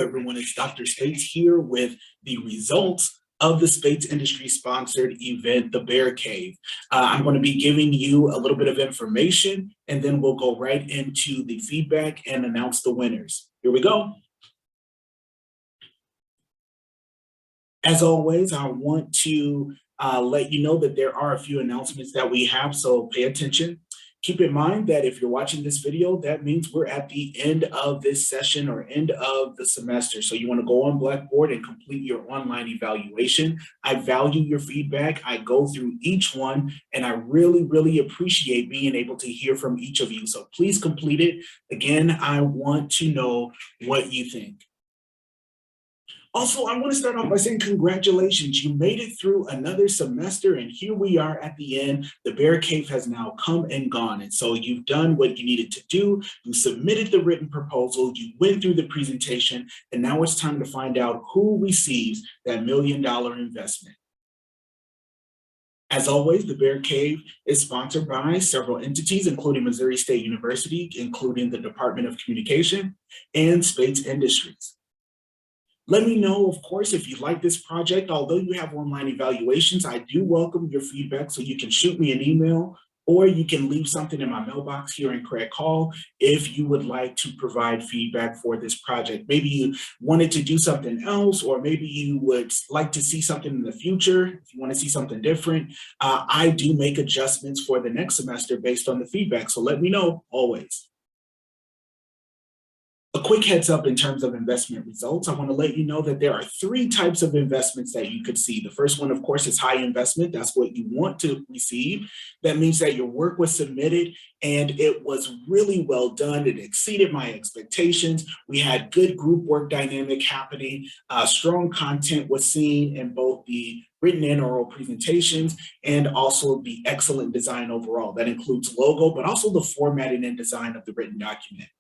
Everyone, it's Dr. Spates here with the results of the Spates Industry sponsored event, the Bear Cave. I'm going to be giving you a little bit of information and then we'll go right into the feedback and announce the winners. Here we go. As always, I want to let you know that there are a few announcements that we have, so pay attention. Keep in mind that if you're watching this video, that means we're at the end of this session or end of the semester. So you want to go on Blackboard and complete your online evaluation. I value your feedback. I go through each one, and I really appreciate being able to hear from each of you. So please complete it. Again, I want to know what you think. Also, I want to start off by saying congratulations. You made it through another semester, and here we are at the end. The Bear Cave has now come and gone, and so you've done what you needed to do. You submitted the written proposal, you went through the presentation, and now it's time to find out who receives that $1 million investment. As always, the Bear Cave is sponsored by several entities, including Missouri State University, including the Department of Communication and Spates Industries. Let me know, of course, if you like this project. Although you have online evaluations, I do welcome your feedback, so you can shoot me an email or you can leave something in my mailbox here in Craig Hall if you would like to provide feedback for this project. Maybe you wanted to do something else, or maybe you would like to see something in the future. If you want to see something different, I do make adjustments for the next semester based on the feedback, so let me know always. A quick heads up in terms of investment results. I want to let you know that there are 3 types of investments that you could see. The first one, of course, is high investment. That's what you want to receive. That means that your work was submitted and it was really well done. It exceeded my expectations. We had good group work dynamic happening. Strong content was seen in both the written and oral presentations, and also the excellent design overall. That includes logo, but also the formatting and design of the written document.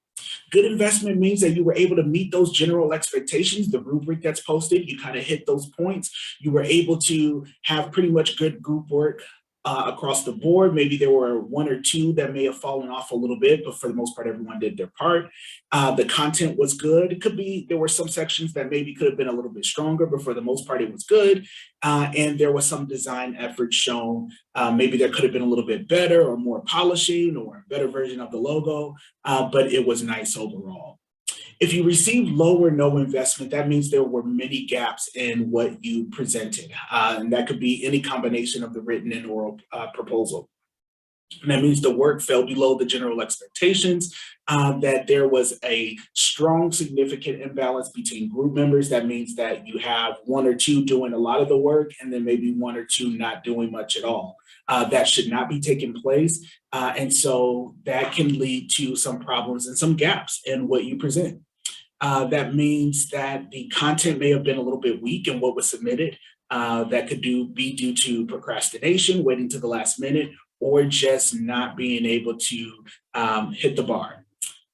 Good investment means that you were able to meet those general expectations, the rubric that's posted, you kind of hit those points. You were able to have pretty much good group work across the board. Maybe there were 1 or 2 that may have fallen off a little bit, but for the most part, everyone did their part. The content was good. It could be, there were some sections that maybe could have been a little bit stronger, but for the most part, it was good. And there was some design effort shown. Maybe there could have been a little bit better or more polishing or a better version of the logo, but it was nice overall. If you received low or no investment, that means there were many gaps in what you presented. And that could be any combination of the written and oral proposal. And that means the work fell below the general expectations, that there was a strong, significant imbalance between group members. That means that you have 1 or 2 doing a lot of the work and then maybe 1 or 2 not doing much at all. That should not be taking place. And so that can lead to some problems and some gaps in what you present. That means that the content may have been a little bit weak in what was submitted. That could be due to procrastination, waiting to the last minute, or just not being able to hit the bar.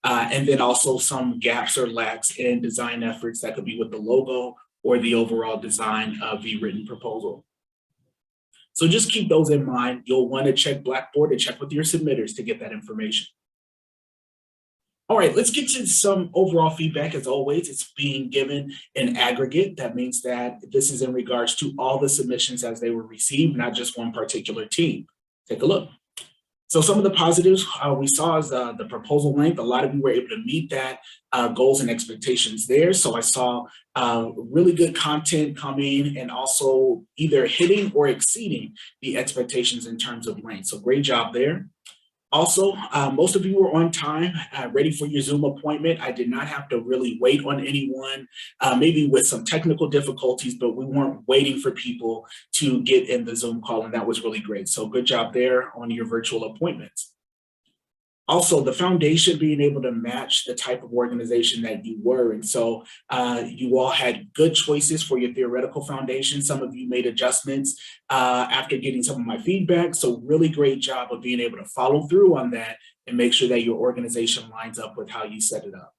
And then also some gaps or lacks in design efforts that could be with the logo or the overall design of the written proposal. So just keep those in mind. You'll want to check Blackboard and check with your submitters to get that information. All right, let's get to some overall feedback. As always, it's being given in aggregate. That means that this is in regards to all the submissions as they were received, not just one particular team. Take a look. So some of the positives we saw is the proposal length. A lot of you were able to meet that goals and expectations there. So I saw really good content coming and also either hitting or exceeding the expectations in terms of length. So great job there. Also, most of you were on time, ready for your Zoom appointment. I did not have to really wait on anyone, maybe with some technical difficulties, but we weren't waiting for people to get in the Zoom call, and that was really great. So good job there on your virtual appointments. Also, the foundation being able to match the type of organization that you were. And so you all had good choices for your theoretical foundation. Some of you made adjustments after getting some of my feedback. So really great job of being able to follow through on that and make sure that your organization lines up with how you set it up.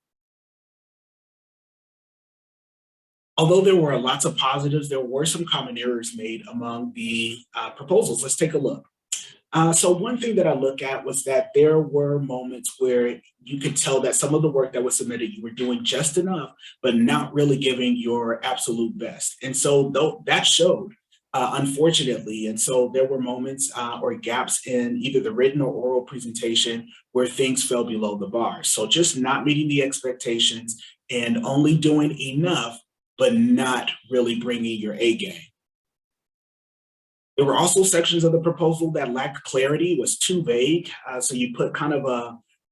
Although there were lots of positives, there were some common errors made among the proposals. Let's take a look. So one thing that I look at was that there were moments where you could tell that some of the work that was submitted, you were doing just enough, but not really giving your absolute best. And so though that showed, unfortunately. And so there were moments or gaps in either the written or oral presentation where things fell below the bar. So just not meeting the expectations and only doing enough, but not really bringing your A game. There were also sections of the proposal that lacked clarity, was too vague. So you put kind of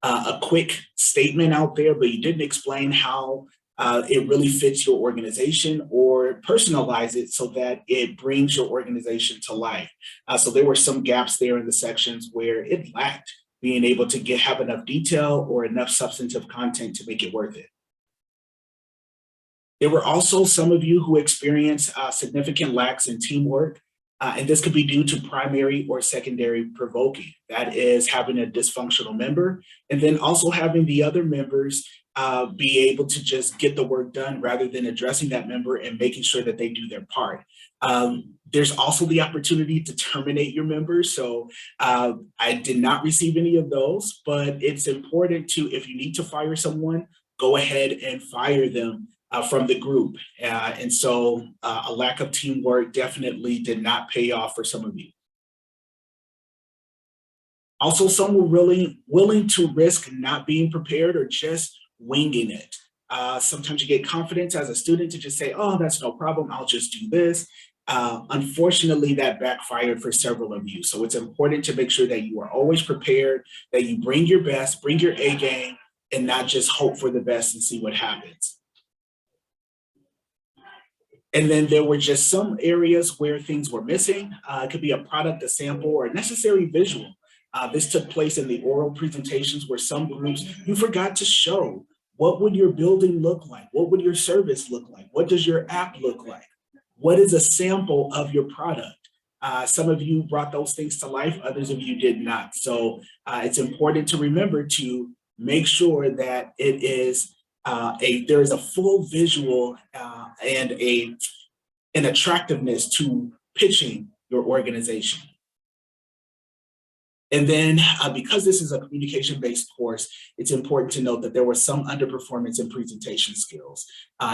a quick statement out there, but you didn't explain how it really fits your organization or personalize it so that it brings your organization to life. So there were some gaps there in the sections where it lacked being able to have enough detail or enough substantive content to make it worth it. There were also some of you who experienced significant lacks in teamwork, and this could be due to primary or secondary provoking. That is having a dysfunctional member, and then also having the other members be able to just get the work done rather than addressing that member and making sure that they do their part. There's also the opportunity to terminate your members. So I did not receive any of those, but it's important to, if you need to fire someone, go ahead and fire them from the group. And so a lack of teamwork definitely did not pay off for some of you. Also, some were really willing to risk not being prepared or just winging it. Sometimes you get confidence as a student to just say, oh, that's no problem, I'll just do this. Unfortunately, that backfired for several of you. So it's important to make sure that you are always prepared, that you bring your best, bring your A game, and not just hope for the best and see what happens. And then there were just some areas where things were missing. It could be a product, a sample, or a necessary visual. This took place in the oral presentations where some groups, you forgot to show what would your building look like? What would your service look like? What does your app look like? What is a sample of your product? Some of you brought those things to life, others of you did not. So it's important to remember to make sure that it is there is a full visual and an attractiveness to pitching your organization. And then because this is a communication-based course, it's important to note that there was some underperformance in presentation skills.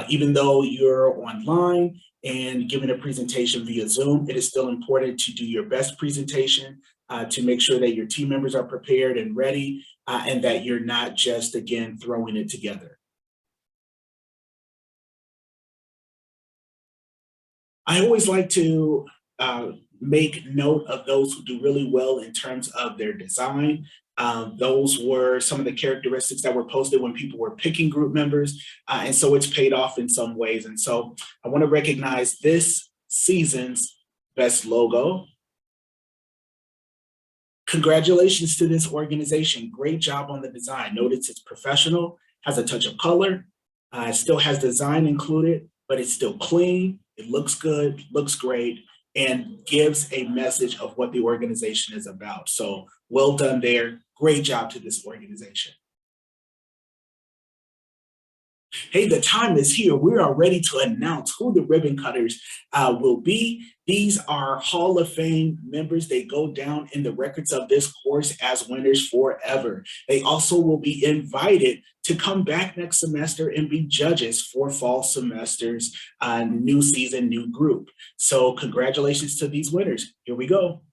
Even though you're online and giving a presentation via Zoom, it is still important to do your best presentation to make sure that your team members are prepared and ready and that you're not just, again, throwing it together. I always like to make note of those who do really well in terms of their design. Those were some of the characteristics that were posted when people were picking group members. And so it's paid off in some ways. And so I want to recognize this season's best logo. Congratulations to this organization. Great job on the design. Notice it's professional, has a touch of color, it still has design included, but it's still clean. It looks good, looks great, and gives a message of what the organization is about. So well done there. Great job to this organization. Hey, the time is here. We are ready to announce who the ribbon cutters will be. These are Hall of Fame members. They go down in the records of this course as winners forever. They also will be invited to come back next semester and be judges for fall semesters, new season, new group. So congratulations to these winners. Here we go.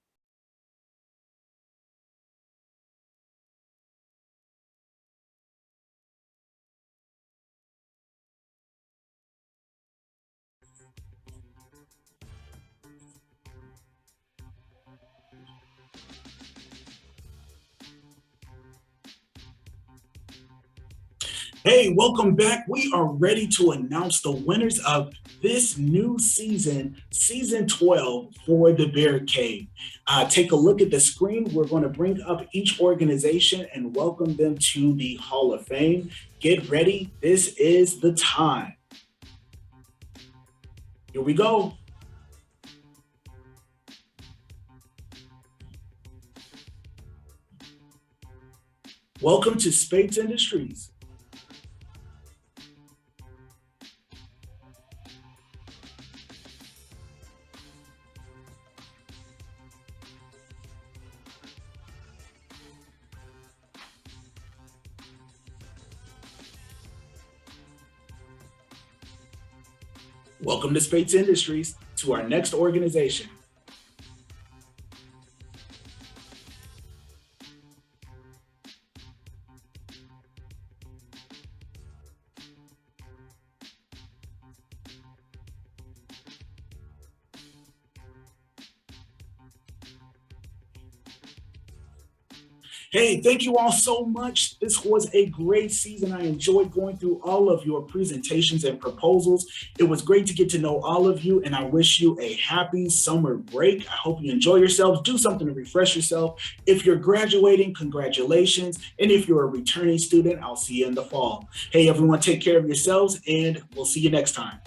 Hey, welcome back. We are ready to announce the winners of this new season, season 12 for the Bear Cave. Take a look at the screen. We're going to bring up each organization and welcome them to the Hall of Fame. Get ready. This is the time. Here we go. Welcome to Spades Industries. Welcome to Spates Industries, to our next organization. Hey, thank you all so much. This was a great season. I enjoyed going through all of your presentations and proposals. It was great to get to know all of you, and I wish you a happy summer break. I hope you enjoy yourselves. Do something to refresh yourself. If you're graduating, congratulations. And if you're a returning student, I'll see you in the fall. Hey, everyone, take care of yourselves, and we'll see you next time.